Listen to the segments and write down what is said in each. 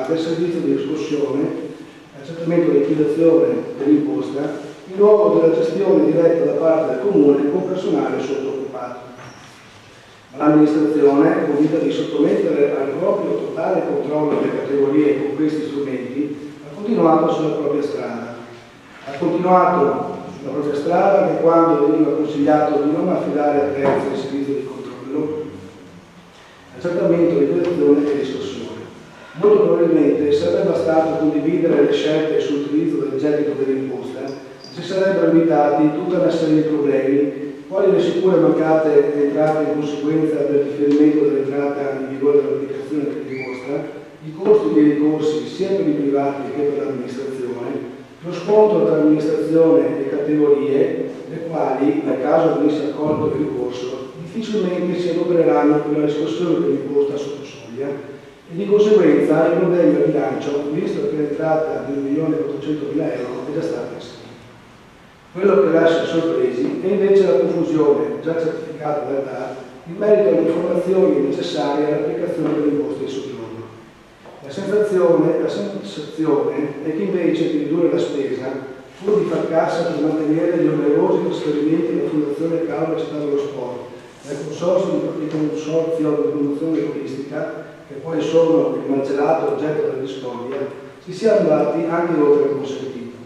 del servizio di riscossione, accertamento e liquidazione dell'imposta, in luogo della gestione diretta da parte del Comune con personale sottoccupato. L'amministrazione, convinta di sottomettere al proprio totale controllo le categorie con questi strumenti, ha continuato sulla propria strada. Ha continuato sulla propria strada anche quando veniva consigliato di non affidare a terzi il servizio di controllo, accertamento, liquidazione e riscossione. Molto probabilmente sarebbe bastato condividere le scelte sull'utilizzo del gettito dell'imposta, si sarebbero evitati tutta una serie di problemi, quali le sicure mancate entrate in conseguenza del differimento dell'entrata in vigore dell'applicazione dell'imposta, i costi dei ricorsi sia per i privati che per l'amministrazione, lo scontro tra amministrazione e categorie, le quali, nel caso venisse accolto il ricorso, difficilmente si adopereranno per la riscossione dell'imposta sotto soglia e di conseguenza i problemi al bilancio, visto che l'entrata di 1.800.000 euro è già stata inserita. Quello che lascia sorpresi è invece la confusione, già certificata dal TAR, in merito alle informazioni necessarie all'applicazione dell'imposta di soggiorno. La sensazione è che invece di ridurre la spesa, pur di far cassa per mantenere gli onerosi trasferimenti della Fondazione Carlo Città dello Sport, del consorzio di promozione logistica, che poi sono il malcelato oggetto della discordia, si sia andati anche oltre il consentito.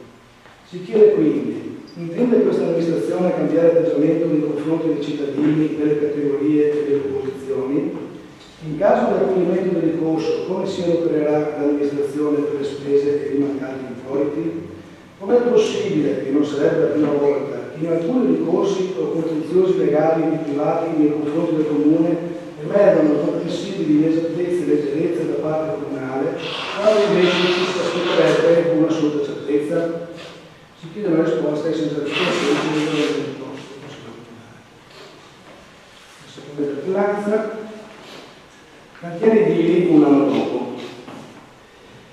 Si chiede quindi: intende questa amministrazione cambiare atteggiamento nei confronti dei cittadini, delle categorie e delle opposizioni? In caso di accoglimento del ricorso, come si adopererà l'amministrazione per le spese e i mancati introiti? Com'è possibile, che non sarebbe la prima volta, che in alcuni ricorsi o contenziosi legali di privati nei confronti del Comune emergano comprensibili inesattezze e leggerezze da parte comunale, quando invece ci si aspetterebbe una assoluta certezza? Si chiede una risposta ai senza risposta dell'imposto. La seconda interpellanza. Cantieri edili un anno dopo.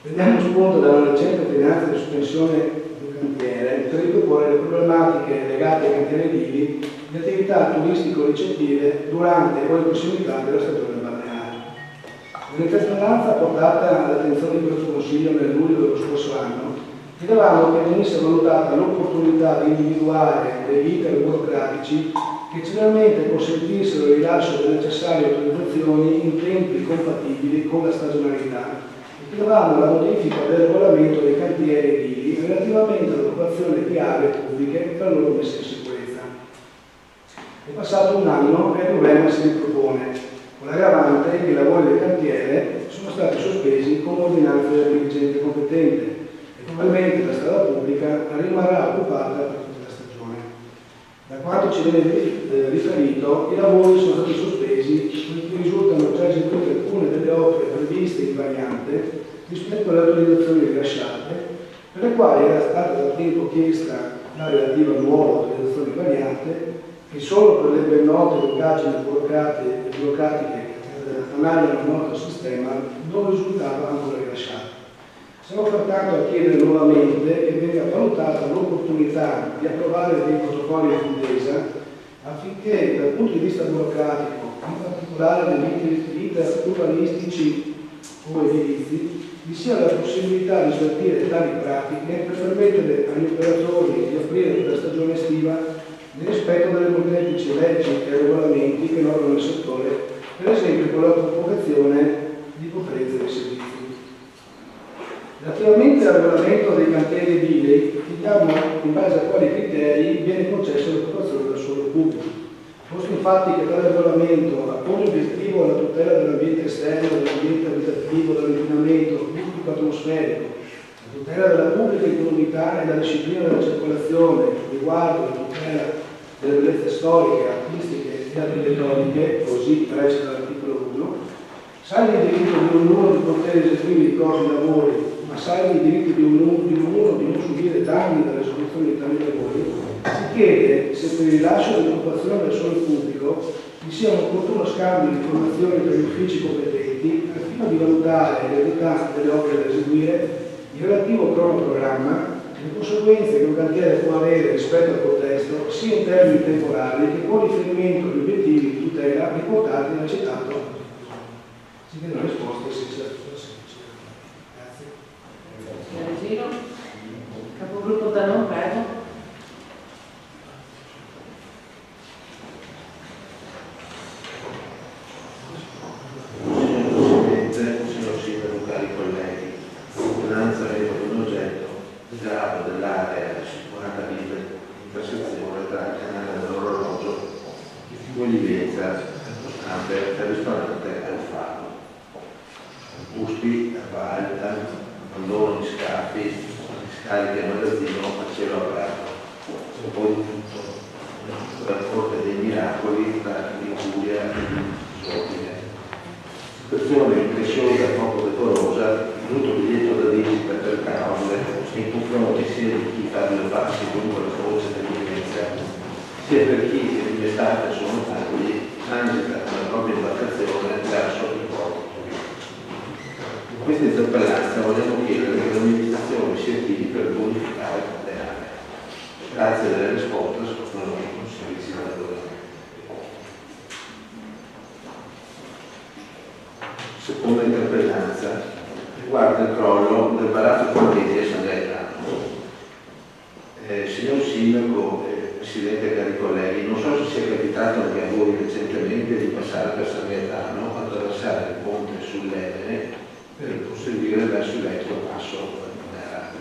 Prendiamo spunto dalla recente ordinanza di sospensione del cantiere per riproporre le problematiche legate ai cantieri edili di attività turistico-ricettive durante o in prossimità della stagione balneare. Nell'interpellanza portata all'attenzione di questo Consiglio nel luglio dello scorso anno, chiedevamo che venisse valutata l'opportunità di individuare degli iter burocratici che generalmente consentissero il rilascio delle necessarie autorizzazioni in tempi compatibili con la stagionalità e chiedevamo la modifica del regolamento dei cantieri edili relativamente all'occupazione di aree pubbliche per la loro messa in sicurezza. È passato un anno e il problema si ripropone, con l'aggravante che i lavori del cantiere sono stati sospesi con ordinanza del dirigente competente e probabilmente la strada pubblica rimarrà occupata per tutta la stagione. Da quanto ci viene riferito, i lavori sono stati sospesi perché risultano già eseguite alcune delle opere previste in variante rispetto alle autorizzazioni rilasciate, per le quali era stata da tempo chiesta la relativa nuova autorizzazione variante, che solo per le ben note lungaggini burocratiche che analizzano il nostro sistema non risultava ancora rilasciata. Siamo pertanto a chiedere nuovamente che venga valutata l'opportunità di approvare dei protocolli d'intesa affinché dal punto di vista burocratico, in particolare degli iter urbanistici o edilizi, vi sia la possibilità di sveltire tali pratiche per permettere agli operatori di aprire per la stagione estiva nel rispetto delle molteplici leggi e regolamenti che normano il settore, per esempio con la propagazione di conferenze dei servizi. Relativamente al regolamento dei cantieri edili, chiediamo in base a quali criteri viene concessa l'occupazione del suolo pubblico. Posto infatti che tale regolamento ha come obiettivo la tutela dell'ambiente esterno, dell'ambiente abitativo, dall'inquinamento pubblico atmosferico, la tutela della pubblica incolumità e la disciplina della circolazione, riguardo la tutela delle bellezze storiche, artistiche e architettoniche, così resta l'articolo 1, salvi il diritto di ognuno di poter eseguire i propri lavori, ma salvi il diritto di ognuno di non subire danni dall'esecuzione di tali lavori, si chiede se per il rilascio dell'occupazione del suolo pubblico vi sia un opportuno scambio di informazioni tra gli uffici competenti al fine di valutare l'entità delle opere da eseguire, il relativo cronoprogramma, le conseguenze che un cantiere può avere rispetto al contesto, sia in termini temporali che con riferimento agli obiettivi di tutela riportati nel citato. Si chiedono risposte senza semplice. rifiuti, acqua alta, abbandono di scafi, scariche a magazzino a cielo aperto. E poi tutto la corte dei miracoli tra Liguria e Disordine. Situazione incresciosa e poco decorosa, il brutto biglietto da visita per Caorle in confronti sia di chi fa due passi lungo la croce dell'Iglesia, sia per chi in estate sono tagli transita con la propria imbarcazione verso il porto. In questa interpellanza vogliamo chiedere che l'amministrazione si attivi per bonificare le aree. Grazie delle risposte sono i servizi lavoratori. Seconda interpellanza riguarda il crollo del palazzo Cornetti a San Gaetano. Signor Sindaco, Presidente, cari colleghi, non so se sia capitato anche a voi recentemente di passare per San Gaetano, attraversare il ponte sull'Evene per proseguire verso il vecchio passo Nera.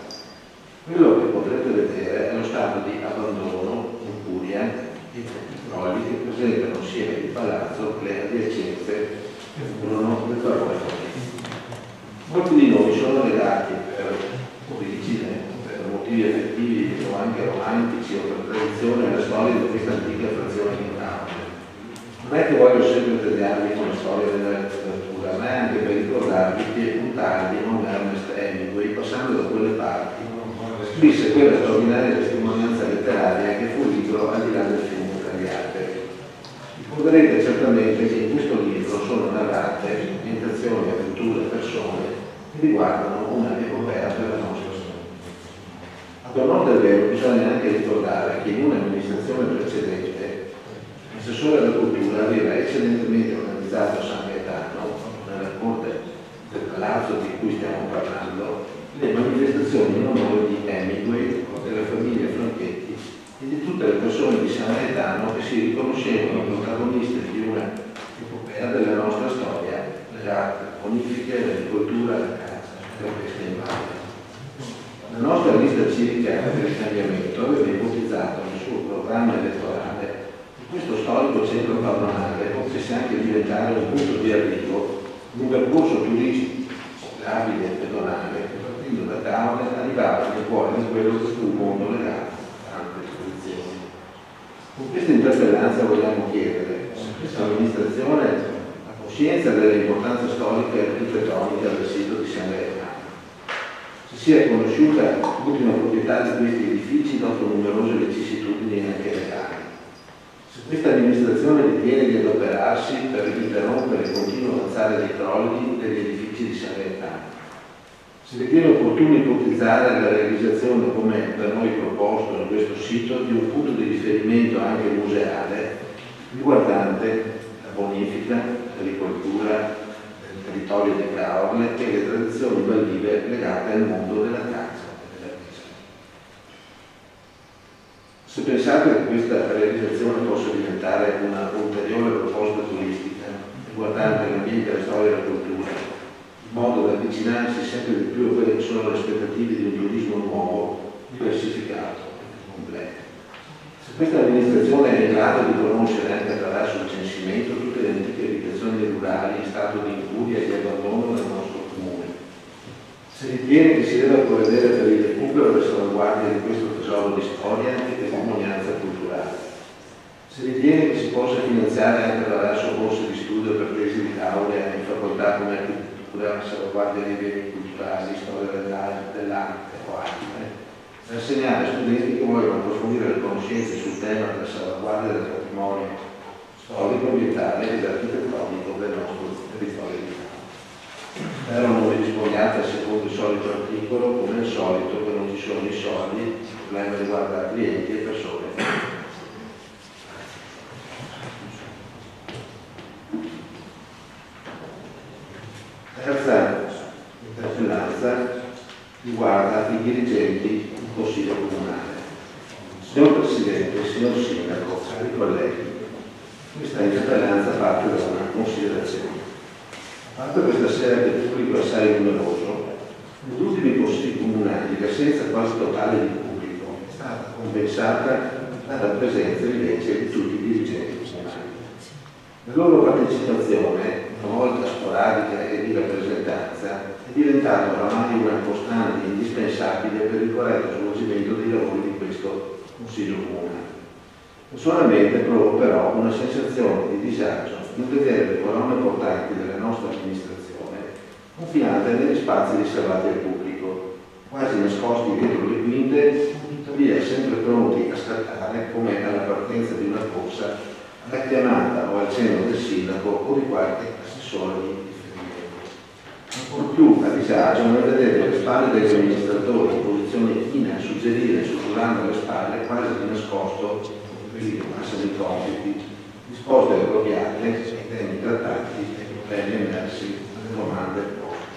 Quello che potrete vedere è lo stato di abbandono in Puglia di crolli che presentano sia il palazzo che le adiacenze che furono del barone Forniti. Molti di noi sono legati per origine, per motivi affettivi o anche romantici o per tradizione alla storia di questa antica frazione di Caorle. Non è che voglio sempre tediarvi con la storia della letteratura, ma è anche per ricordarvi che un tardi, non Ernest Hemingway, passando da quelle parti, scrisse quella straordinaria testimonianza letteraria che fu il libro Al di là del fiume tra gli alberi. Ricorderete certamente che in questo libro sono narrate ambientazioni, avventure, persone che riguardano una epopea della nostra storia. Ad onor del vero bisogna anche ricordare che in un'amministrazione precedente l'assessore alla cultura aveva eccellentemente organizzato a San Gaetano, nella corte del palazzo di cui stiamo parlando, le manifestazioni in onore di Hemingway, della famiglia Franchetti e di tutte le persone di San Gaetano che si riconoscevano protagoniste di una epopea della nostra storia, le arti, le bonifiche, l'agricoltura, la caccia, la pesca in valle. La nostra lista civica del cambiamento aveva ipotizzato nel suo programma elettorale che questo storico centro padronale potesse anche diventare un punto di arrivo di un percorso turistico, ciclabile e pedonale che partendo da Caorle arrivava nel cuore di quello che fu un mondo legato a tante tradizioni. Con questa interpellanza vogliamo chiedere se questa amministrazione ha coscienza dell'importanza storica e architettonica del sito di San Gaetano, se sia conosciuta l'ultima proprietà di questi edifici dopo numerose vicissitudini anche legali, se questa amministrazione ritiene di adoperarsi per interrompere il continuo avanzare dei crolli degli edifici di San Gaetano, si ritiene opportuno ipotizzare la realizzazione, come per noi proposto in questo sito, di un punto di riferimento anche museale riguardante la bonifica, l'agricoltura del territorio di Caorle e le tradizioni valdive legate al mondo della caccia e della pesca. Se pensate che questa realizzazione possa diventare una ulteriore proposta turistica riguardante l'ambiente, la storia e la cultura, in modo da avvicinarsi sempre di più a quelle che sono le aspettative di un turismo nuovo, diversificato e completo. Se questa amministrazione è in grado di conoscere anche attraverso il censimento tutte le antiche abitazioni rurali in stato di incuria e di abbandono del nostro comune, se ritiene che si deve provvedere per il recupero e la salvaguardia di questo tesoro di storia e testimonianza culturale, se ritiene che si possa finanziare anche attraverso borse di studio per tesi di laurea in facoltà come architettura, salvaguardia dei beni culturali, storia dell'arte o altre, per assegnare a studenti che vogliono approfondire le conoscenze sul tema della salvaguardia del patrimonio storico, ambientale ed architettonico del nostro territorio di Caorle. Spero non vi rispondiate secondo il solito articolo, come al solito, che non ci sono i soldi, il problema riguarda clienti e persone. Terza interpellanza riguarda i dirigenti del Consiglio Comunale. Signor Presidente, signor Sindaco, cari colleghi, questa interpellanza parte da una considerazione. A parte questa sera che il pubblico è assai numeroso, negli ultimi consigli comunali l'assenza quasi totale di pubblico è stata compensata dalla presenza invece di tutti i dirigenti comunali. La loro partecipazione una volta sporadica e di rappresentanza, è diventato oramai una costante indispensabile per il corretto svolgimento dei lavori di questo Consiglio Comunale. Personalmente provo però una sensazione di disagio nel vedere le colonne portanti della nostra amministrazione confinate negli spazi riservati al pubblico, quasi nascosti dietro le quinte, tuttavia sempre pronti a scattare come alla partenza di una corsa alla chiamata o al cenno del sindaco o di qualche assessore di riferimento. Ancor più a disagio nel vedere le spalle degli amministratori in posizione china a suggerire, sussurrando le spalle, quasi di nascosto, quelli che passano i compiti, risposte appropriate ai temi trattati e ai problemi emersi alle domande poste.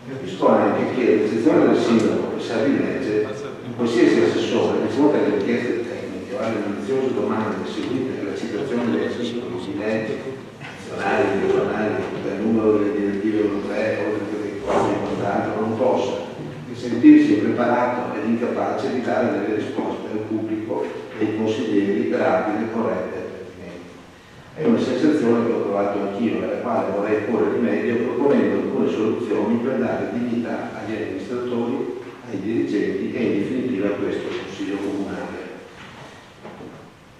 Capisco anche che l'eccezione del sindaco che sa di legge, in qualsiasi assessore, di fronte alle richieste tecniche o alle miliziose domande seguite alla citazione degli articoli di legge nazionali, regionali, del numero delle direttive europee, oltre che dei costi e quant'altro, non possa che sentirsi impreparato ed incapace di dare delle risposte al pubblico e ai consiglieri rapide, corrette e pertinenti. È una sensazione che ho provato anch'io e alla quale vorrei porre rimedio proponendo alcune soluzioni per dare dignità agli amministratori, ai dirigenti e in definitiva a questo Consiglio Comunale.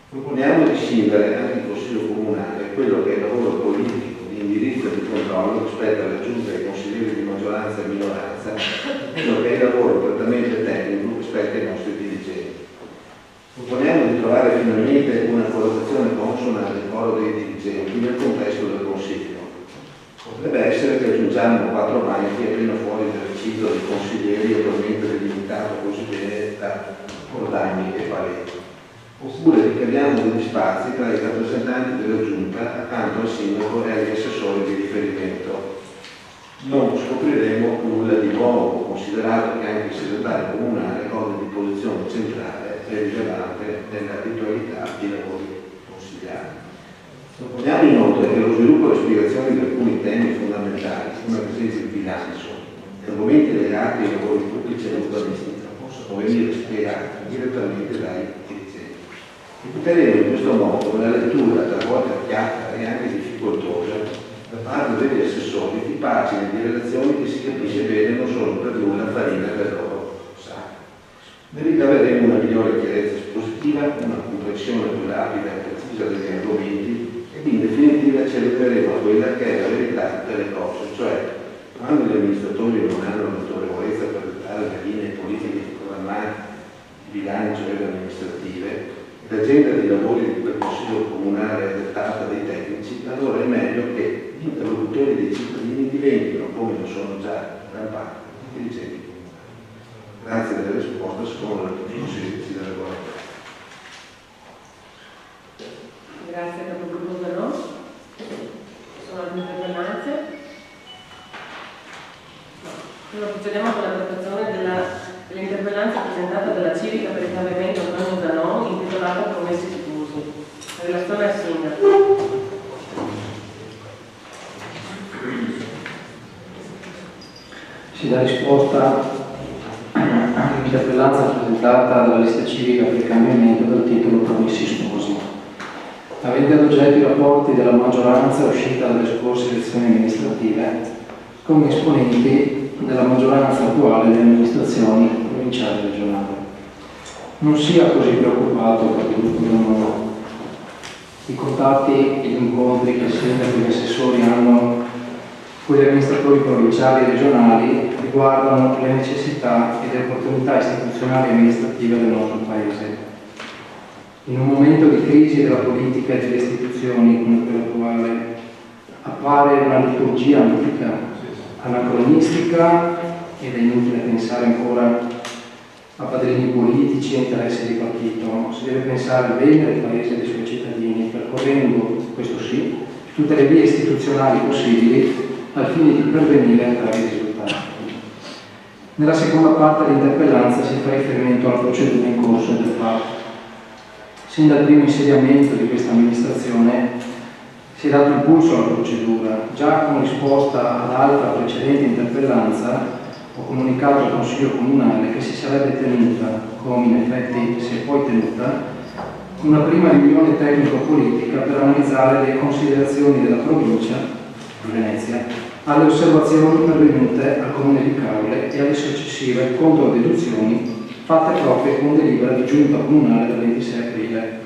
Proponiamo di scindere anche il Consiglio Comunale quello che è il lavoro politico, di indirizzo e di controllo rispetto alla Giunta e ai consiglieri di maggioranza e minoranza, quello che è il lavoro prettamente tecnico rispetto ai nostri dirigenti. Proponiamo di trovare finalmente una collocazione consona del coro dei dirigenti nel contesto del Consiglio. Potrebbe essere che aggiungiamo 4 banchi appena fuori dal recinto dei consiglieri attualmente delimitato così bene da Cordagni e Paletti. Oppure ricaviamo degli spazi tra i rappresentanti della Giunta accanto al sindaco e agli assessori di riferimento. Non scopriremo nulla di nuovo, considerato che anche il segretario comunale gode di posizione centrale e rilevante nella ritualità dei lavori consigliari. Proponiamo inoltre che lo sviluppo e la spiegazione di alcuni temi fondamentali, come per esempio il bilancio, e argomenti legati ai lavori pubblici e urbanistica, possano venire spiegati direttamente dai dirigenti. Eviteremo in questo modo una lettura talvolta chiara e anche difficoltosa da parte degli assessori di pagine di relazioni che si capisce bene non sono per nulla farina del loro sacco. Ne ricaveremo una migliore chiarezza espositiva, una comprensione più rapida e precisa degli argomenti ed in definitiva ci arriveremo a quella che è la verità delle cose, cioè quando gli amministratori non hanno l'autorevolezza per dettare le linee politiche programmate di bilancio e amministrative, l'agenda dei lavori del Consiglio Comunale è dettata dai tecnici, allora è meglio che gli interlocutori dei cittadini diventino, come lo sono già in gran parte, i dirigenti comunali. Grazie della risposta, secondo l'articolo 16 del regolamento. Grazie capogruppo Zanò. Sono altre interpellanze? No. Allora procediamo con la trattazione dell'interpellanza presentata dalla civica per il cambiamento Antonio Zanò, intitolata Promessi Diffusi. Relazione al sindaco. Si dà risposta all'interpellanza presentata dalla lista civica per il cambiamento dal titolo Promessi Sposi, avente ad oggetto i rapporti della maggioranza uscita dalle scorse elezioni amministrative con esponenti della maggioranza attuale delle amministrazioni provinciali e regionali. Non sia così preoccupato per il gruppo Zanò. I contatti e gli incontri che il sindaco e gli assessori hanno con gli amministratori provinciali e regionali riguardano le necessità e le opportunità istituzionali e amministrative del nostro Paese. In un momento di crisi della politica e delle istituzioni come quello attuale appare una liturgia antica, anacronistica ed è inutile pensare ancora a padrini politici e interessi di partito. Si deve pensare al bene del Paese e dei suoi cittadini, percorrendo, questo sì, tutte le vie istituzionali possibili al fine di pervenire a tali risultati. Nella seconda parte dell'interpellanza si fa riferimento alla procedura in corso del fatto. Sin dal primo insediamento di questa amministrazione si è dato impulso alla procedura. Già con risposta ad altra precedente interpellanza ho comunicato al Consiglio Comunale che si sarebbe tenuta, come in effetti si è poi tenuta, una prima riunione tecnico-politica per analizzare le considerazioni della provincia di Venezia alle osservazioni pervenute al Comune di Caorle e alle successive controdeduzioni fatte proprie con delibera di Giunta Comunale del 26 aprile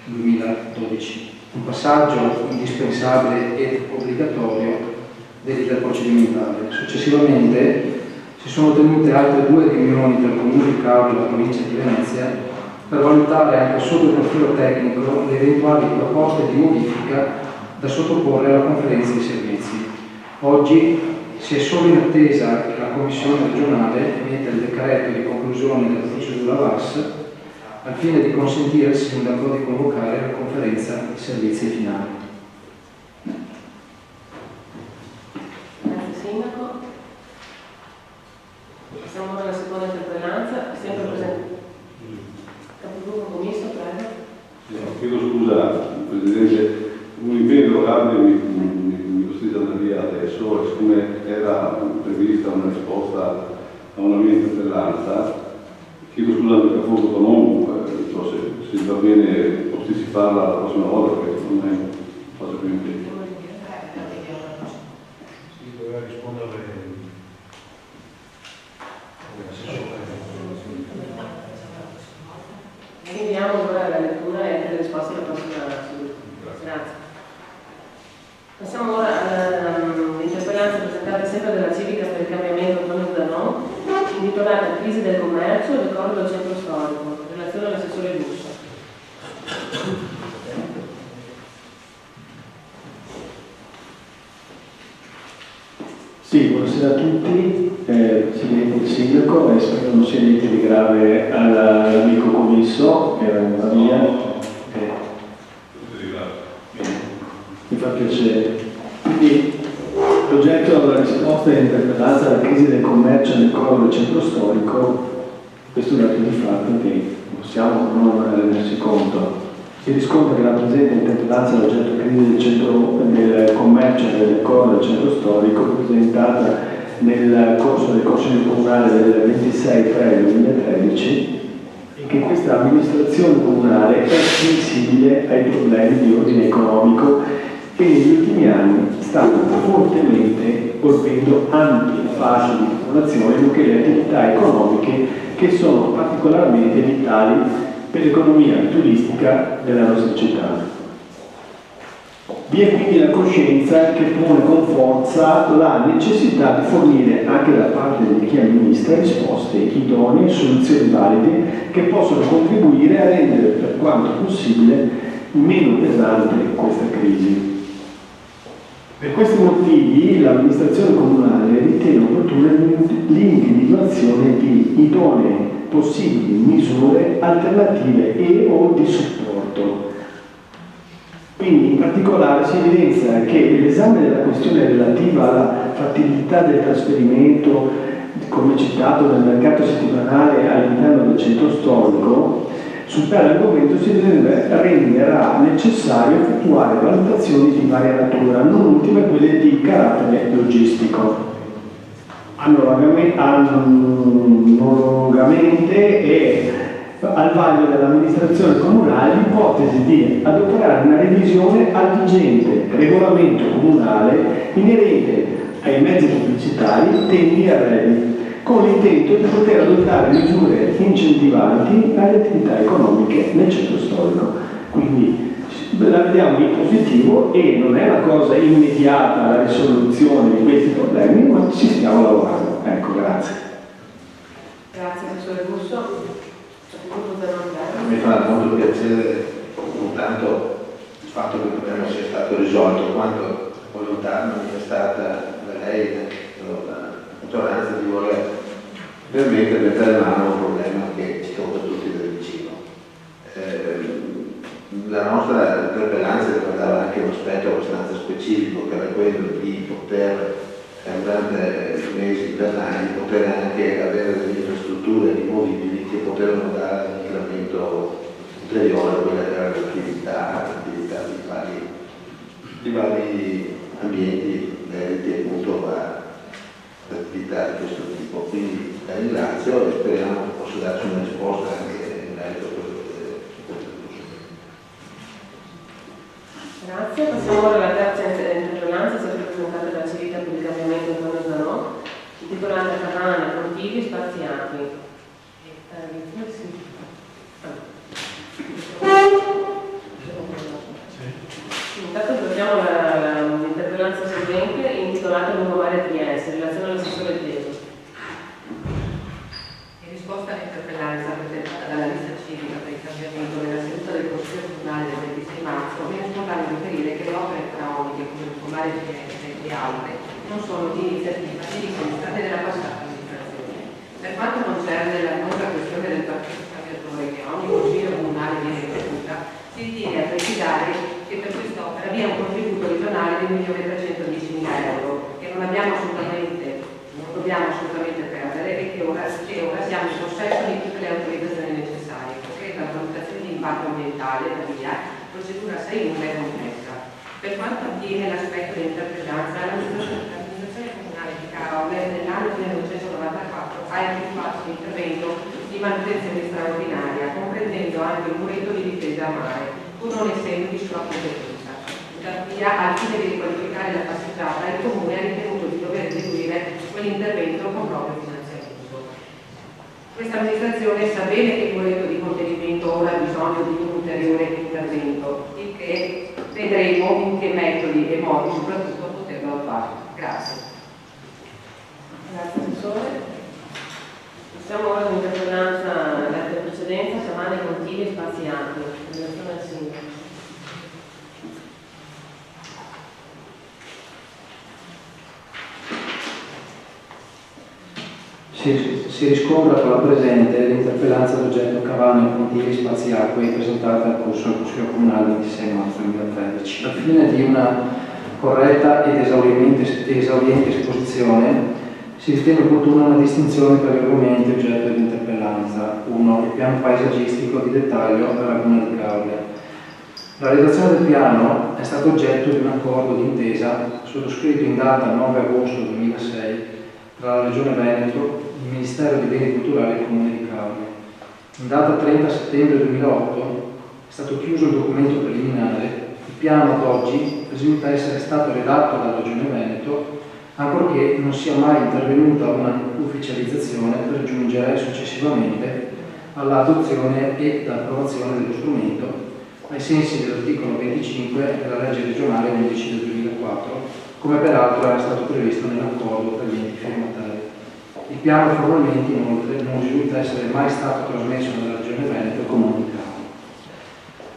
2012. Un passaggio indispensabile ed obbligatorio dell'iter procedimentale. Successivamente si sono tenute altre 2 riunioni tra il Comune di Caorle e la Provincia di Venezia per valutare anche sotto il profilo tecnico le eventuali proposte di modifica da sottoporre alla conferenza di servizi. Oggi si è solo in attesa che la Commissione regionale emetta il decreto di conclusione della procedura VAS al fine di consentire al Sindaco di convocare la conferenza di servizi finale. Grazie Sindaco. Passiamo ora alla seconda interpellanza, sempre presente. Capogruppo Commisso, prego. Chiedo scusa, Presidente, un impegno locale mi costringe ad andare via adesso, siccome era prevista una risposta a una mia interpellanza, chiedo scusa al capogruppo autonomo, non so se va bene posticiparla la prossima volta, perché non faccio più impegno. Si doveva rispondere Rinviamo ora la lettura e anche le risposte alla prossima seduta. Grazie. Passiamo ora all'interpellanza presentata sempre dalla Civica per il Cambiamento Antonio Zanon, intitolata Crisi del commercio e ricordo del centro storico, in relazione all'assessore Russo. Sì, buonasera a tutti, Presidente e Sindaco, e spero non sia niente di grave all'amico Commisso, che era in una via. Mi fa piacere. Quindi l'oggetto della risposta è l'interpellanza alla crisi del commercio nel crollo del centro storico. Questo è un dato di fatto che non possiamo non rendersi conto. Si riscontra che la presente interpellanza all'oggetto crisi del commercio nel crollo del centro storico, presentata nel corso del Consiglio Comunale del 26/3/2013, e che questa amministrazione comunale è sensibile ai problemi di ordine economico che negli ultimi anni stanno fortemente colpendo ampie fasce di popolazione, nonché le attività economiche che sono particolarmente vitali per l'economia turistica della nostra città. Vi è quindi la coscienza che pone con forza la necessità di fornire anche da parte di chi amministra risposte idonee e soluzioni valide che possono contribuire a rendere per quanto possibile meno pesante questa crisi. Per questi motivi l'amministrazione comunale ritiene opportuna l'individuazione di idonee possibili misure alternative e o di supporto. Quindi in particolare si evidenzia che l'esame della questione relativa alla fattibilità del trasferimento, come citato nel mercato settimanale all'interno del centro storico, su tale argomento si renderà necessario effettuare valutazioni di varia natura, non ultime quelle di carattere logistico. Analogamente e al vaglio dell'amministrazione comunale l'ipotesi di adoperare una revisione al vigente regolamento comunale inerente ai mezzi pubblicitari tendenti a redditi, con l'intento di poter adottare misure incentivanti alle attività economiche nel centro storico. Quindi la vediamo in positivo e non è una cosa immediata la risoluzione di questi problemi, ma ci stiamo lavorando. Ecco, grazie. Grazie, Assessore Russo. Mi fa molto piacere intanto il fatto che il problema sia stato risolto, quanto volontà manifestata da lei la maggioranza di voler veramente mettere mano a un problema che ci tocca tutti da vicino. La nostra interpellanza riguardava anche un aspetto abbastanza specifico, che era quello di poter, durante i mesi invernali, poter anche avere delle infrastrutture rimmovibili che potevano dare un incremento ulteriore a quella che era l'attività di vari ambienti dediti appunto a attività di questo tipo. Quindi la ringrazio e speriamo che possa darci una risposta anche in merito a quello che Grazie, passiamo ora alla terza interpellanza, sempre presentata dalla Civica per il Cambiamento Antonio Zanò, intitolata Cabane, Contigli e Spazi Acqui. Intanto troviamo l'interpellanza seguente intitolata Lungomare Trieste, in relazione all'assessore Teso. In risposta all'interpellanza presentata dalla lista civica per il cambiamento nella seduta del Consiglio Comunale del 26 marzo, viene spontaneo riferire che le opere faraoniche come Lungomare Trieste e altre non sono di iniziativa né di state della passata amministrazione. Per quanto concerne la nuova questione del partito scambiatore che ogni Consiglio Comunale viene ripetuta, si ritiene a precisare che per quest'opera vi è un contributo regionale di 1.310.000 euro che non dobbiamo assolutamente perdere e che ora siamo in possesso di tutte le autorizzazioni necessarie, perché la valutazione di impatto ambientale, tuttavia, procedura assai lunga e complessa. Per quanto attiene l'aspetto dell'interpellanza, l'amministrazione comunale di Caorle nell'anno 1994 ha effettuato un intervento di manutenzione straordinaria, comprendendo anche il muretto di difesa a mare, pur non essendo di sua competenza. Tuttavia, al fine di riqualificare la passeggiata, il Comune ha ritenuto di dover eseguire quell'intervento con proprio finanziamento. Questa amministrazione sa bene che il muretto di contenimento ora ha bisogno di un ulteriore intervento, il che vedremo in che metodi e modi soprattutto poterlo fare. Grazie. Grazie Assessore. Passiamo ora all'interpellanza della precedenza, Cabane, Contigli e Spazi Acqui, in relazione al sindaco. Si riscontra con la presente l'interpellanza d'oggetto Cabane, Contigli e Spazi Acqui presentata al corso del Consiglio Comunale il 26 marzo 2013. Al fine di una corretta ed esauriente esposizione si ritiene opportuna una distinzione per gli argomenti oggetto dell'interpellanza. 1. Il piano paesaggistico di dettaglio per la Laguna di Caorle. La redazione del piano è stata oggetto di un accordo d'intesa sottoscritto in data 9 agosto 2006 tra la Regione Veneto, il Ministero dei Beni Culturali e il Comune di Caorle. In data 30 settembre 2008 è stato chiuso il documento preliminare. Il piano ad oggi risulta essere stato redatto dalla Regione Veneto, ancorché non sia mai intervenuta una ufficializzazione per giungere successivamente all'adozione e all'approvazione dello strumento ai sensi dell'articolo 25 della legge regionale 11 del 2004, come peraltro era stato previsto nell'accordo tra gli enti firmatari. Il piano formalmente inoltre non risulta essere mai stato trasmesso dalla Regione Veneto e comunicato.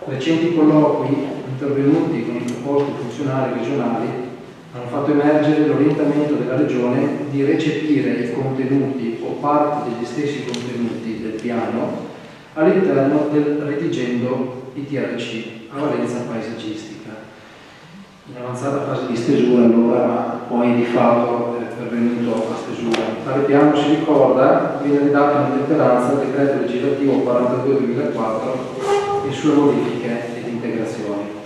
Recenti colloqui intervenuti con i proposti funzionari regionali hanno fatto emergere l'orientamento della Regione di recepire i contenuti o parte degli stessi contenuti del piano all'interno del redigendo ITRC a valenza paesaggistica. In avanzata fase di stesura allora, ma poi di fatto è pervenuto a stesura. Tale piano, si ricorda, viene redatto in ottemperanza al decreto legislativo 42/2004 e sue modifiche ed integrazioni.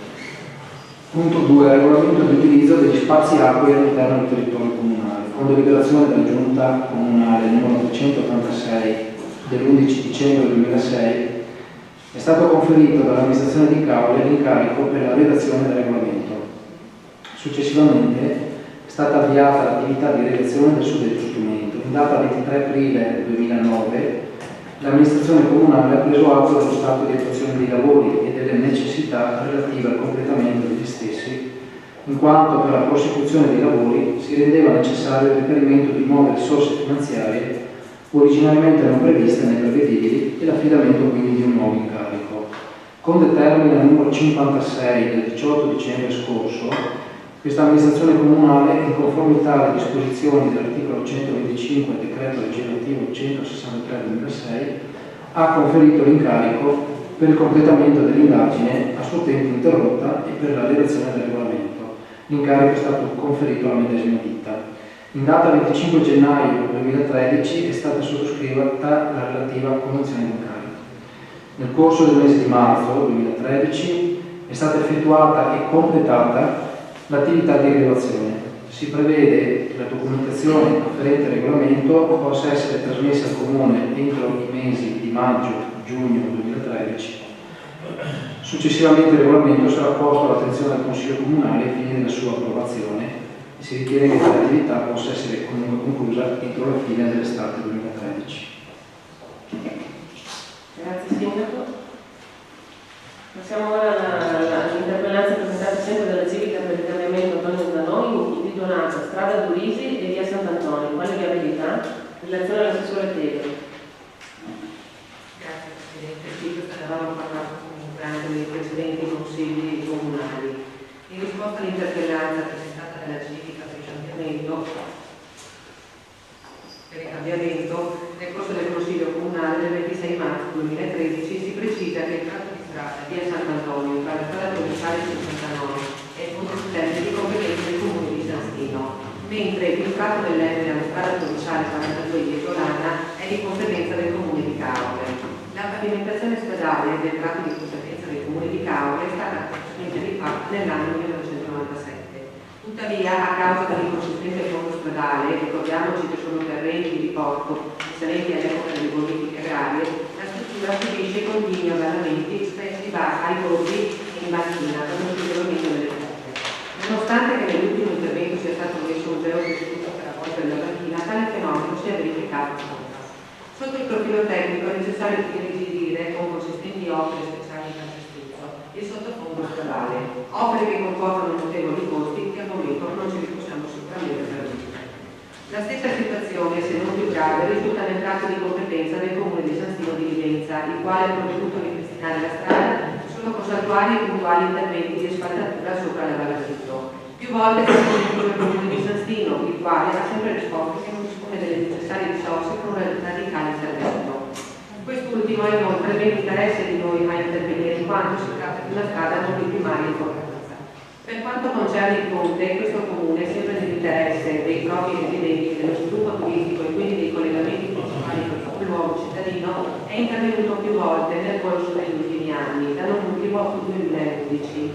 Punto 2. Regolamento di utilizzo degli spazi acqui all'interno del territorio comunale. Con deliberazione della Giunta Comunale numero 386 dell'11 dicembre 2006 è stato conferito dall'amministrazione di Caorle l'incarico per la redazione del regolamento. Successivamente è stata avviata l'attività di redazione del suddetto strumento. In data 23 aprile 2009 l'amministrazione comunale ha preso atto dello stato di attuazione dei lavori e delle necessità relative al completamento degli stessi, in quanto per la prosecuzione dei lavori si rendeva necessario il reperimento di nuove risorse finanziarie originariamente non previste né prevedibili e l'affidamento quindi di un nuovo incarico. Con determina numero 56 del 18 dicembre scorso, questa amministrazione comunale, in conformità alle disposizioni dell'articolo 125 del decreto legislativo 163/2006, ha conferito l'incarico per il completamento dell'indagine a suo tempo interrotta e per la redazione del regolamento. L'incarico è stato conferito alla medesima ditta. In data 25 gennaio 2013 è stata sottoscritta la relativa convenzione d'incarico. Nel corso del mese di marzo 2013 è stata effettuata e completata l'attività di rilevazione. Si prevede che la documentazione afferente al regolamento possa essere trasmessa al Comune entro i mesi di maggio-giugno 2013. Successivamente il regolamento sarà posto all'attenzione del Consiglio Comunale ai fini della sua approvazione e e si ritiene che tale attività possa essere comunque conclusa entro la fine dell'estate 2013. Grazie Sindaco. Passiamo ora all'interpellanza presentata sempre dalla Civica per il Cambiamento Antonio Zanoni, intitolata Strada Durisi e via Sant'Antonio, quale viabilità, in relazione all'assessore Tegri. Grazie Presidente. Sì, questo ne avevamo parlato comunque anche nei precedenti consigli comunali. In risposta all'interpellanza presentata dalla Civica per il cambiamento, nel corso del Consiglio Comunale del 26 marzo 2013 si precisa che il tratto di strada via Sant'Antonio tra la strada provinciale 69 e il ponte studente di competenza del Comune di San Stino, mentre il tratto dell'Emere alla strada provinciale 42 di Giolana è di competenza del Comune di Caore. La pavimentazione stradale del tratto di competenza del Comune di Caore è stata completamente rifatta nell'anno 1997. Tuttavia, a causa dell'inconsistente fondo stradale, ricordiamoci che sono terreni di porto risalenti all'epoca delle bonifiche agrarie, la struttura subisce continui avvallamenti spesso ai bordi e in banchina per lo superamento delle terre. Nonostante che nell'ultimo intervento sia stato messo un geotessuto per la volta della banchina, tale fenomeno si è verificato ancora. Sotto il profilo tecnico è necessario ridefinire con consistenti opere speciali in calcestruzzo il sottofondo stradale, opere che comportano notevoli costi che al momento non ce li possiamo sicuramente permettere. La stessa situazione, se non più grave, risulta nel tratto di competenza del Comune di San Stino di Livenza, il quale ha provveduto a ripristinare la strada solo con saltuari e puntuali interventi di spaldatura sopra l'avvallamento. Più volte è stato sentito il Comune di San Stino, il quale ha sempre risposto che non dispone delle necessarie risorse per un radicale intervento. Quest'ultimo è inoltre ben interesse di noi a intervenire in quanto si tratta di una strada non di primaria importanza. Per quanto concerne il ponte, questo comune, sempre nell'interesse dei propri residenti, dello sviluppo turistico e quindi dei collegamenti principali con il luogo cittadino, è intervenuto più volte nel corso degli ultimi anni, da non ultimo sul 2011,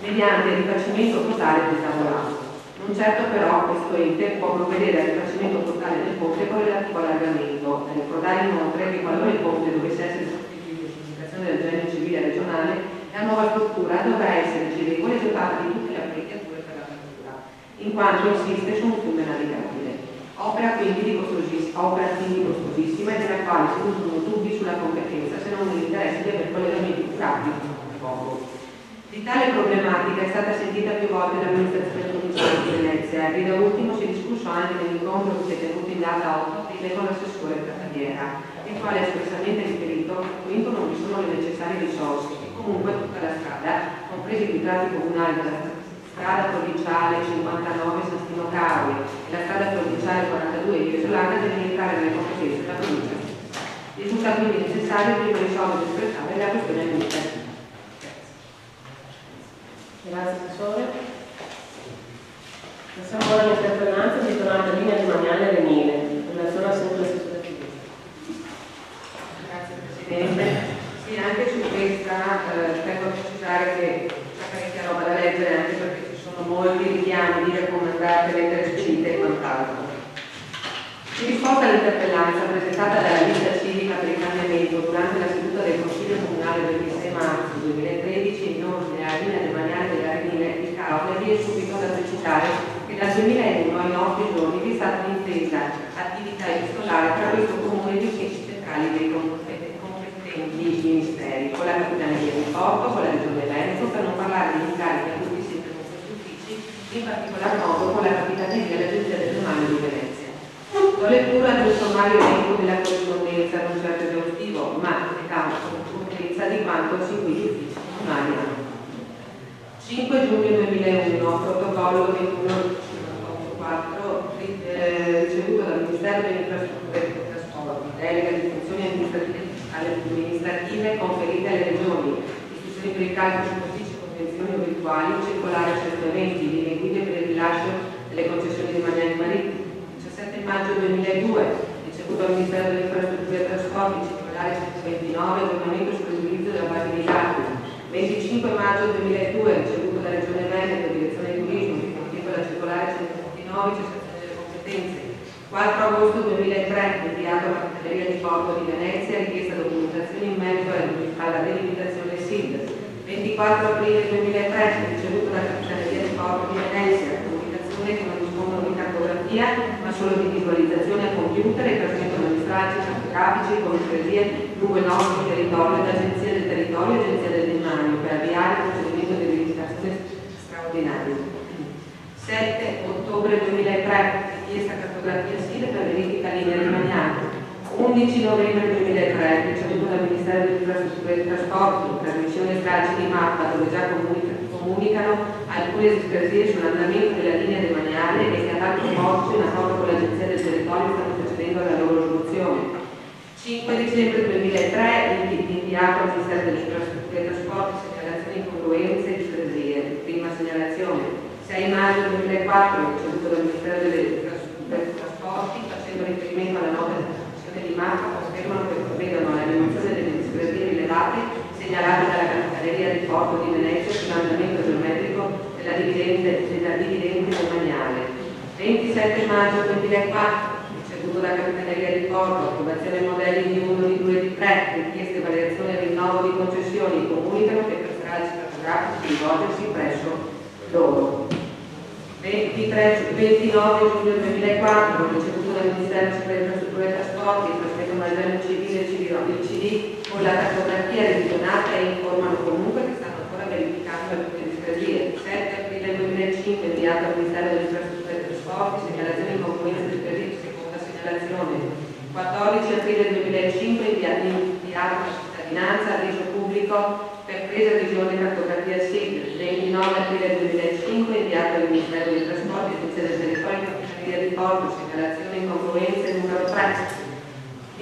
mediante il rifacimento totale del tavolato. Non certo però questo ente può provvedere al rifacimento totale del ponte con relativo allargamento. Da ricordare inoltre che qualora il ponte dovesse essere sostituito su indicazione del genio civile regionale, la nuova struttura dovrà essere girevole e dotata di tutte le apparecchiature per l'apertura, in quanto insiste su un fiume navigabile. Opera quindi costosissima e della quale si nutrono dubbi sulla competenza se non nell'interesse di avere collegamenti curati con poco. Di tale problematica è stata sentita più volte l'amministrazione provinciale di Venezia e da ultimo si è discusso anche nell'incontro che si è tenuto in data 8 aprile con l'assessore Cataniera, il quale ha espressamente riferito che quinto non vi sono le necessarie risorse e comunque tutta la strada, compresi i tratti comunali della strada provinciale 59 San Stino Caore e la strada provinciale 42 di Isolana, deve entrare nelle competenze della provincia. Risulta quindi necessario prima risolvere e sfruttare la questione amministrativa. Grazie Assessore. Passiamo ora all'interpellanza intitolata Linea demaniale Renile, in relazione al sempre assessore civile. Grazie Presidente. Sì, anche su questa tengo a precisare che c'è parecchia roba da leggere anche perché ci sono molti richiami di raccomandate, lettere scritte e quant'altro. In risposta all'interpellanza presentata dalla lista civica per il cambiamento durante la seduta del Consiglio Comunale del 26 marzo 2013 in ordine alla linea demaniale della Renile di Caore, vi è subito da precisare che dal 2001 ai nostri giorni vi è stata un'intesa attività epistolare tra questo Comune e gli uffici centrali dei competenti ministeri, con la Capitaneria di Porto, con la Regione Veneto, per non parlare degli incarichi a cui si sentono questi uffici, in particolar modo con la Capitaneria e l'Agenzia del Demanio di Venezia. Do lettura di un sommario elenco della corrispondenza, non certo esaustivo, ma mettiamo con contezza di quanto seguì gli uffici comunali hanno. 5 giugno 2001, protocollo 21.4 ricevuto dal Ministero delle Infrastrutture e dei Trasporti, delega di funzioni amministrative conferite alle regioni, istruzioni per il calcolo di superfici, convenzioni o virtuali, circolare a certamenti, linee guida per il rilascio delle concessioni demaniali marittime. 17 maggio 2002, ricevuto dal Ministero delle Infrastrutture e Trasporti, circolare 129, aggiornamento sull'utilizzo della base dei dati. 25 maggio 2002, ricevuto dalla Regione Veneto, Direzione del Turismo, ricontivo la circolare 129, cessazione delle competenze. 4 agosto 2003, inviato alla Capitaneria di Porto di Venezia, richiesta documentazione in merito alla delimitazione SID. 24 aprile 2003, ricevuto dalla Capitaneria di Porto di Venezia, comunicazione che non cartografia, ma solo di visualizzazione a computer, e trasmettono messaggi cartografici con scrivie lungo il nostro territorio, l'Agenzia del Territorio e l'Agenzia del Demanio, per avviare il procedimento di rivisitazione straordinaria. 7 ottobre 2003, richiesta cartografia SID per verifica linea demaniale. 11 novembre 2003, ricevuto dal Ministero delle Infrastrutture e Trasporti, trasmissione stralci di mappa dove già comunicano alcune discrasie sull'andamento della linea demaniale e che a tal proposito, in accordo con l'Agenzia del Territorio, stanno procedendo alla loro soluzione. 5 dicembre 2003, inviato al Ministero delle Infrastrutture e Trasporti, segnalazioni, incongruenze e discrasie. Prima segnalazione. 6 maggio 2004, ricevuto dal Ministero delle Infrastrutture e Trasporti, facendo riferimento alla nota di mappa, confermano che provvedono alla rimozione delle discrasie rilevate segnalate dalla Capitaneria di Porto di Venezia sull'andamento geometrico della dividente demaniale. 27 maggio 2004, ricevuto dalla Capitaneria di Porto, approvazione modelli di 1, di 2, di 3, richieste variazione e rinnovo di concessioni, comunicano che per stralci cartografici rivolgersi presso loro. 29 giugno 2004, ricevuto dal Ministero delle Infrastrutture e Trasporti, trasmettono al livello civile il CD con la cartografia revisionata e informano comunque che stanno ancora verificando alcune discrasie. 7 aprile 2005, inviato al Ministero delle Infrastrutture e Trasporti, segnalazione in concluenza del credito, seconda segnalazione. 14 aprile 2005, inviato alla cittadinanza, avviso pubblico per presa visione cartografia SID. 29 aprile 2005, inviato al Ministero dei Trasporti, Agenzia del Territorio, Capitaneria di Porto, segnalazione incongruenze numero 3.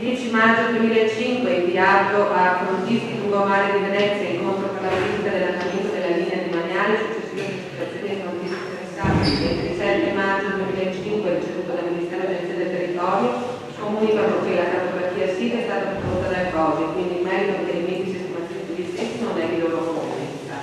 10 maggio 2005, inviato a Frontisti Lungomare di Venezia, incontro per la visita dell'andamento della linea demaniale, successiva investigazione dei frontisti interessati. 27 maggio 2005, ricevuto dal Ministero dell'Agenzia del Territorio, comunicano che la cartografia SID è stata prodotta dal COGI, quindi in merito ai riferimenti e sistemazioni degli stessi non è di loro competenza.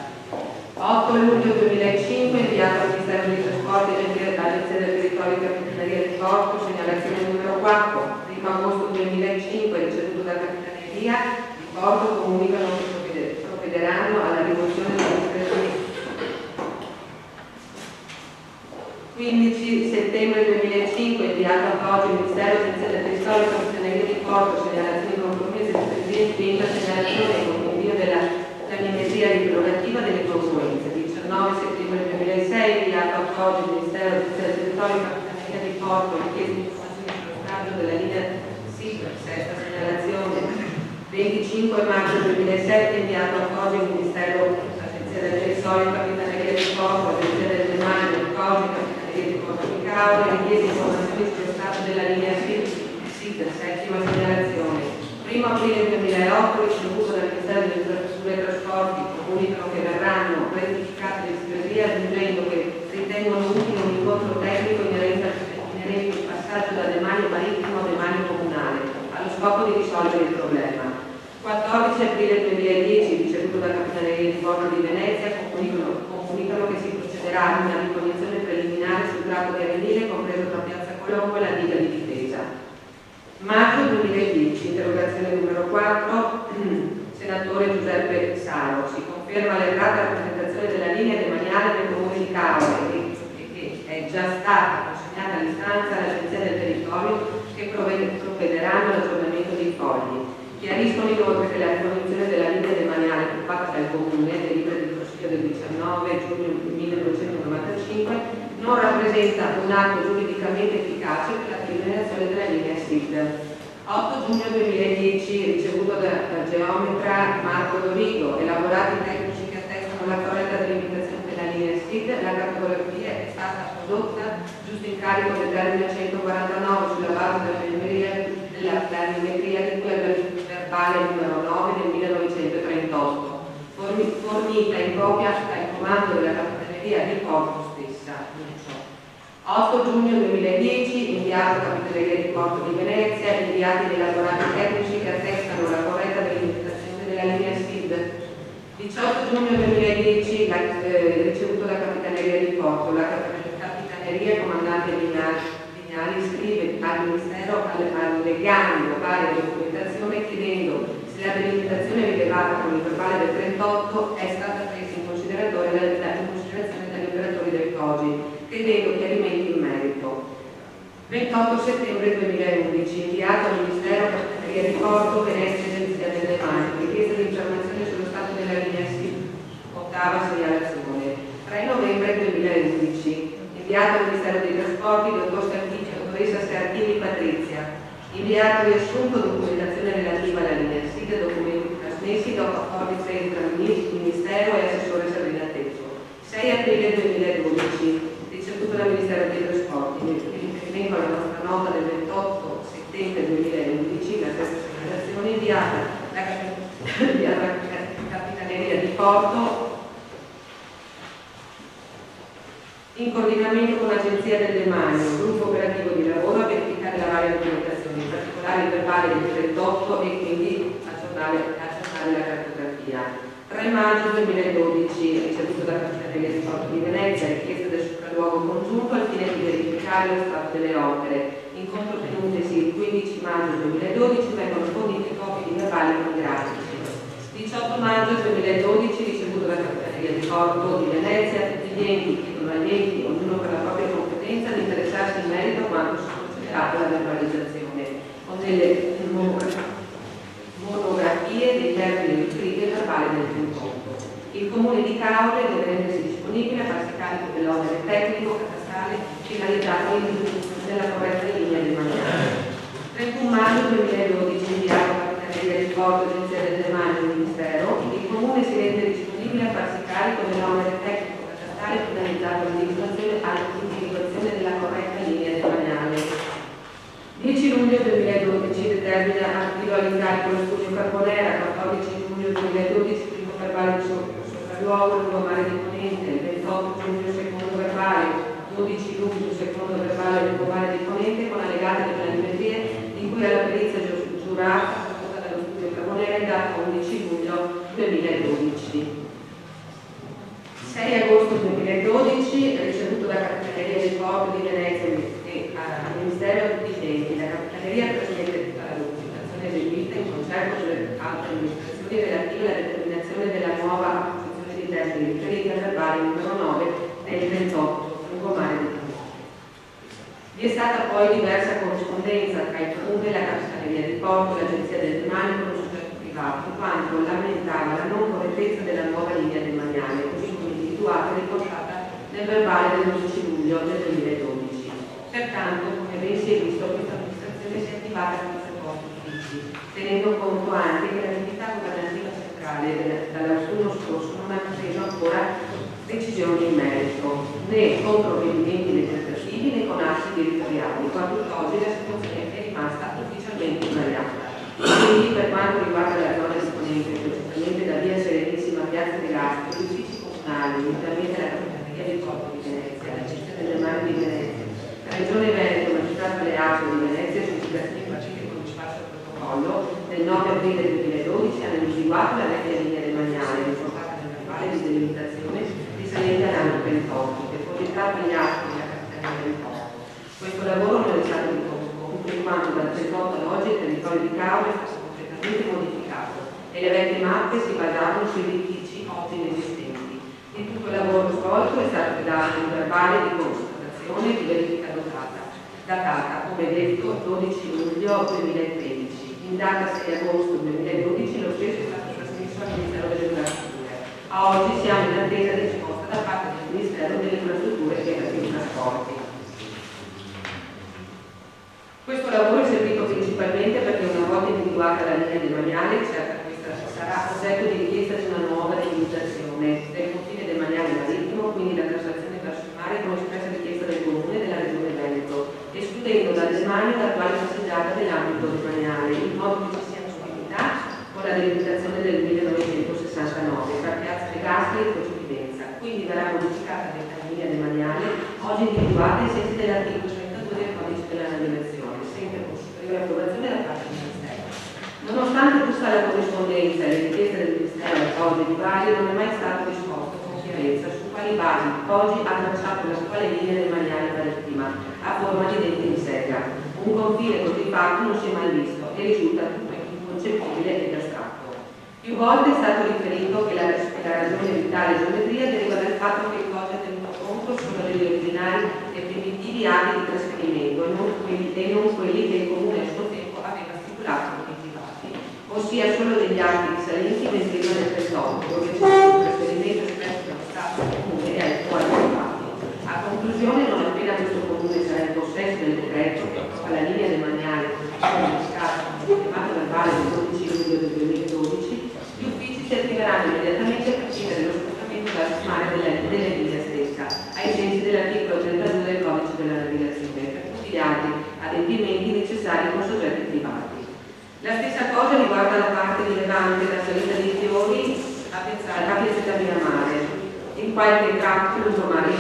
8 luglio 2005, inviato al Ministero dei Trasporti e all'Agenzia del Territorio e Capitaneria di Porto, segnalazione numero 4. 1 agosto 2005, ricevuto dalla Capitaneria di Porto, comunicano che provvederanno alla rimozione della discrasie. 15 settembre 2005, inviato a COGI, Ministero Agenzia del Territorio e Capitaneria di Porto, segnalazioni compromesse di discrasie, segnalazione con invio della planimetria di prerogativa delle congruenze. 19 settembre 2006, inviato a COGI, Ministero Agenzia del Territorio e Capitaneria di Porto, richiesta della linea SID, sesta segnalazione. 25 maggio 2007, inviato a COGI, Ministero Agenzia del Territorio, Capitaneria di Porto, Agenzia del Demanio, COGI, Capitaneria di Porto di Caore, richieste informazioni sullo stato della linea SID, settima segnalazione. 1 aprile 2008, ricevuto dal Ministero delle Infrastrutture e Trasporti, comunicano che verranno verificate le discrasie, aggiungendo che ritengono utile un incontro tecnico inerente il passaggio da demanio marittimo a demanio comunale, allo scopo di risolvere il problema. 14 aprile 2010, ricevuto dalla Capitaneria di Porto di Venezia, comunicano che si procederà ad una ricognizione preliminare sul tratto di Avenile, compreso tra Piazza Colombo e la diga di Difesa. Maggio 2010, interrogazione numero 4, senatore Giuseppe Saro. Si conferma l'errata rappresentazione della linea demaniale del comune di Caore e che è già stata consegnata all'istanza all'Agenzia del Territorio, che provvederanno all'aggiornamento dei fogli. Chiariscono inoltre che la ricognizione della linea demaniale fatta dal comune, delibera del Consiglio del 19 giugno 1995, non rappresenta un atto giuridicamente efficace per la determinazione della linea SID. 8 giugno 2010, ricevuto dal geometra Marco Dorigo, elaborati tecnici che attestano la corretta delimitazione della linea SID, la cartografia è stata prodotta giusto in carico del termine 149 sulla base della planimetria di cui al verbale numero 9 del 1938, fornita in copia al comando della Capitaneria di Porto stessa. 8 giugno 2010, inviato alla Capitaneria di Porto di Venezia, inviati dei laboratori tecnici che attestano la corretta delimitazione della linea SID. 18 giugno 2010, ricevuto dalla Capitaneria di Porto, la Capitaneria, comandante Vignali, scrive al Ministero allegando varia documentazione chiedendo se la delimitazione rilevata con il verbale del 38 è stata presa in considerazione dagli operatori del COGI, chiedendo chiarimenti in merito. 28 settembre 2011, inviato al Ministero Capitaneria di Porto, Venezia e Agenzia del Demanio, richiesta di informazioni sullo stato della linea ottava segnalazione. 3 novembre 2011, inviato al Ministero dei Trasporti, dottoressa Scartini Patrizia, inviato riassunto documentazione relativa alla linea SID, documenti trasmessi dopo accordi presi tra il Ministero e Assessore Sabrina Tezzo. 6 aprile 2012, ricevuto dal Ministero dei Trasporti, in riferimento alla nostra nota del 28 settembre 2011, la stessa segnalazione inviata alla Capitaneria di Porto in coordinamento con l'Agenzia del Demanio, gruppo operativo di lavoro, a verificare la varia documentazione, in particolare il verbale del 38 e quindi aggiornare la cartografia. 3 maggio 2012, ricevuto dalla Capitaneria di Porto di Venezia, richiesta del sopralluogo congiunto al fine di verificare lo stato delle opere. Incontro tenutesi il 15 maggio 2012, vengono forniti copie di verbali con grafici. 18 maggio 2012, ricevuto dalla Capitaneria di Porto di Venezia, tutti gli enti chiedono agli enti, ognuno per la propria competenza, di interessarsi in merito a quanto si è considerato la verbalizzazione, con delle monografie dei termini iscritti e verbali del incontro. Il Comune di Caore deve rendersi disponibile a farsi carico dell'onere tecnico catastale finalizzato all'individuazione della corretta linea demaniale. 31 maggio 2012, inviato alla Capitaneria di Porto, Agenzia del Demanio e Ministero, il Comune si rende disponibile a farsi carico dell'onere tecnico catastale finalizzato all'individuazione della corretta linea demaniale. 10 luglio 2012, determina attivo all'incarico lo studio Carbonera. 14 giugno 2012, primo verbale di sopralluogo lungomare di Ponente. 28 giugno secondo verbale. 12 luglio secondo verbale lungomare di Ponente, con allegate le planimetrie in cui alla perizia giurata prodotta dallo studio Carbonera in data 11 luglio 2012. 6 agosto 2012, ricevuto da Capitaneria di Porto di Venezia e al Ministero di Enti. La Capitaneria trasmette tutta la documentazione eseguita in concerto con le altre amministrazioni relative alla determinazione della nuova apposizione di termini riferiti al verbale numero 9 del 28 lungomare di Ponente. Vi è stata poi diversa corrispondenza tra il Comune, la Capitaneria di Porto e l'Agenzia del Demanio con un soggetto privato, in quanto lamentava la non correttezza della nuova linea demaniale, così come individuata e riportata nel verbale del 12 luglio del 2012. Pertanto, come ben si è visto, questa amministrazione si è attivata con i supporti uffici, tenendo conto anche che l'attività governativa centrale dall'autunno scorso non ha preso ancora decisioni in merito, né con provvedimenti legislativi né con atti territoriali, quando oggi la situazione è rimasta ufficialmente invariata. Quindi, per quanto riguarda la zona esponente, precisamente da via Serenissima a Piazza De Gasperi, gli uffici comunali, unitamente alla Capitaneria di Porto di Venezia, l'Agenzia del Demanio di Venezia, la Regione Veneto, la Magistrato Aleato di Venezia, su indicazioni facite con dispaccio al protocollo, del 9 aprile 2012 hanno individuato la vecchia linea demaniale riportata nel verbale di delimitazione risalente all'anno 28, che depositato agli atti della Capitaneria di Porto. Questo lavoro non è stato di poco conto, in quanto dal 38 ad oggi il territorio di Caore è stato completamente modificato e le vecchie mappe si basavano sui edifici oggi inesistenti. In tutto il lavoro svolto è stato redatto un verbale di constatazione e di verifica datata, come detto, 12 luglio 2013. In data 6 agosto 2012 lo stesso è stato trasmesso al Ministero delle Infrastrutture. A oggi siamo in attesa di risposta da parte del Ministero delle Infrastrutture e dei Trasporti. Questo lavoro è servito principalmente perché una volta individuata la linea demaniale, certo questa sarà oggetto di richiesta di una nuova delimitazione del confine demaniale marittimo, quindi la traslazione verso il mare con espressa richiesta del Comune e della Regione Veneto, escludendo dal demanio l'attuale passeggiata dell'ambito demaniale, in modo che ci sia continuità con la delimitazione del 1969 tra Piazza De Gasperi e Precedenza. Quindi verrà modificata questa linea demaniale, oggi individuata ai sensi dell'articolo 32 del codice della navigazione, sempre con superiore approvazione da parte del Ministero. Nonostante tutta la corrispondenza e le richieste del Ministero oggi di varie, non è mai stato risposto con chiarezza su quali basi oggi ha tracciato l'attuale linea demaniale marittima a forma di denti di sega. Un confine così fatto non si è mai visto e risulta tutto inconcepibile ed astratto. Più volte è stato riferito che la ragione di tale geometria deriva dal fatto che il codice ha tenuto conto solo degli originali e primitivi gli atti di trasferimento e non quelli che il Comune a suo tempo aveva stipulato con i privati, ossia solo degli atti risalenti all'interno del territorio, dove c'è un trasferimento espresso dallo Stato al Comune e ai privati. A conclusione, non appena questo Comune sarà in possesso del decreto che approva la linea demaniale di scarto chiamato verbale del 12 luglio del 2012, gli uffici si attiveranno immediatamente a procedere allo sfruttamento da mare della linea stessa, ai sensi dell'articolo 32 del codice della navigazione, per tutti gli altri adempimenti necessari con soggetti privati. La stessa cosa riguarda la parte rilevante della salita dei fiori a Piazzetta Miramare, in qualche tratto lungomare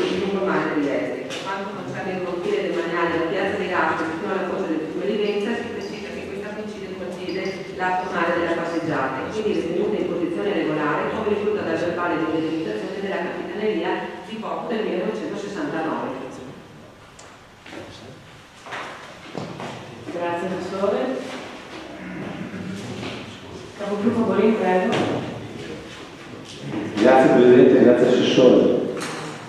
di Este. Per quanto concerne il confine demaniale da Piazza dei Gatto fino alla foce del fiume Livenza, si precisa che questa coincide l'atto mare della passeggiata e quindi ritenuta in posizione regolare come risulta dal verbale di delimitazione della Capitaneria di Porto del 1969. Grazie Assessore. Capogruppo Bolin, prego. Grazie Presidente, grazie Assessore.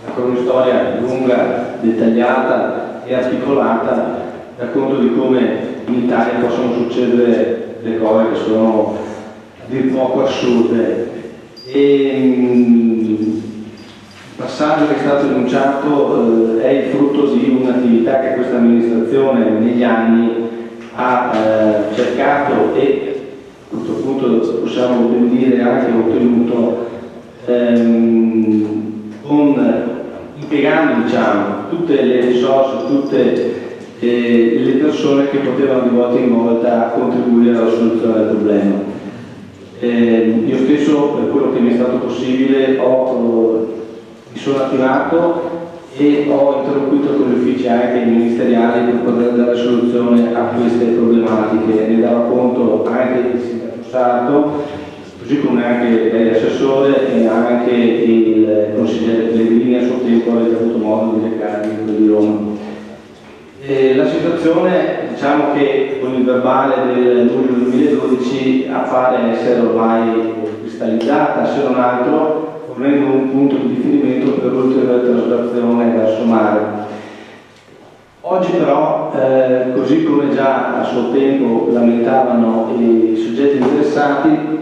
La cronistoria lunga, dettagliata e articolata dà conto di come in Italia possono succedere le cose che sono a dir poco assurde. Il passaggio che è stato enunciato è il frutto di un'attività che questa amministrazione negli anni ha cercato e a questo punto possiamo ben dire anche ottenuto impiegando tutte le risorse, tutte le persone che potevano di volta in volta contribuire alla soluzione del problema. Io stesso, per quello che mi è stato possibile, mi sono attivato e ho interloquito con gli uffici anche ministeriali per poter dare soluzione a queste problematiche. Ne dava conto anche il sindaco Sarto, così come anche l'assessore e anche il consigliere Pellegrini a suo tempo avete avuto modo di recare in quello di Roma. La situazione, diciamo che con il verbale del luglio 2012 appare essere ormai cristallizzata, se non altro fornendo un punto di riferimento per l'ulteriore traslazione verso mare. Oggi però, così come già a suo tempo lamentavano i soggetti interessati,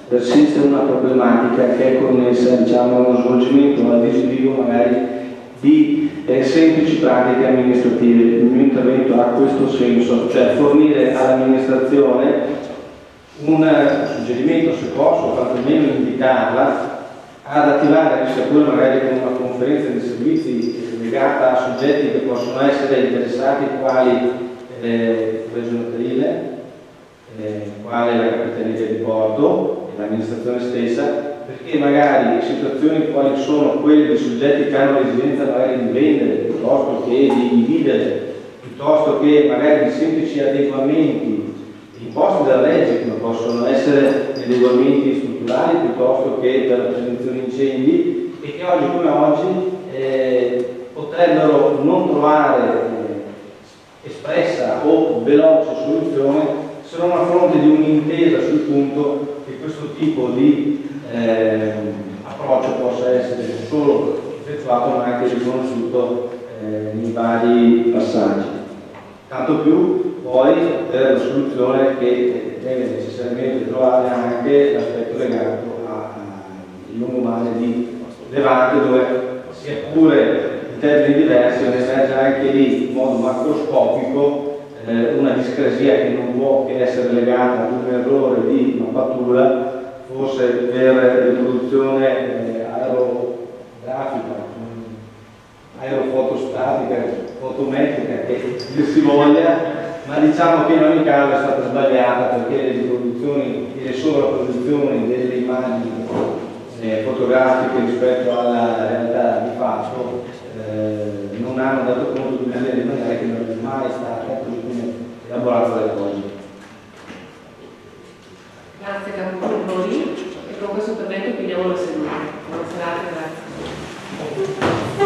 persiste una problematica che è connessa a uno svolgimento a disbrigo magari di semplici pratiche amministrative. Il mio intervento ha questo senso, cioè fornire all'amministrazione un suggerimento, se posso, quantomeno invitarla ad attivare, sia pure magari con una conferenza di servizi legata a soggetti che possono essere interessati, quali Regione Trile, quale la Capitaneria di Porto e l'amministrazione stessa, perché magari situazioni quali sono quelle di soggetti che hanno residenza magari di vendere piuttosto che di vivere, piuttosto che magari di semplici adeguamenti imposti dalla legge, come possono essere adeguamenti strutturali piuttosto che per la prevenzione incendi, e che oggi come oggi potrebbero non trovare espressa o veloce soluzione se non a fronte di un'intesa sul punto che questo tipo di approccio possa essere non solo effettuato ma anche riconosciuto nei vari passaggi. Tanto più poi per la soluzione che deve necessariamente trovare anche l'aspetto legato al lungomare di Levante, dove sia pure in termini diversi emerge anche lì in modo macroscopico una discrasia che non può che essere legata ad un errore di mappatura, forse per riproduzione aerografica, aerofotostatica, fotometrica, che dir si voglia, ma diciamo che in ogni caso è stata sbagliata perché le riproduzioni e le sovrapposizioni delle immagini fotografiche rispetto alla realtà di fatto non hanno dato conto di una maniera che non è mai stata così come elaborata le cose. Grazie Capogruppo Bolin, e con questo intervento chiudiamo la seduta. Buona serata, grazie.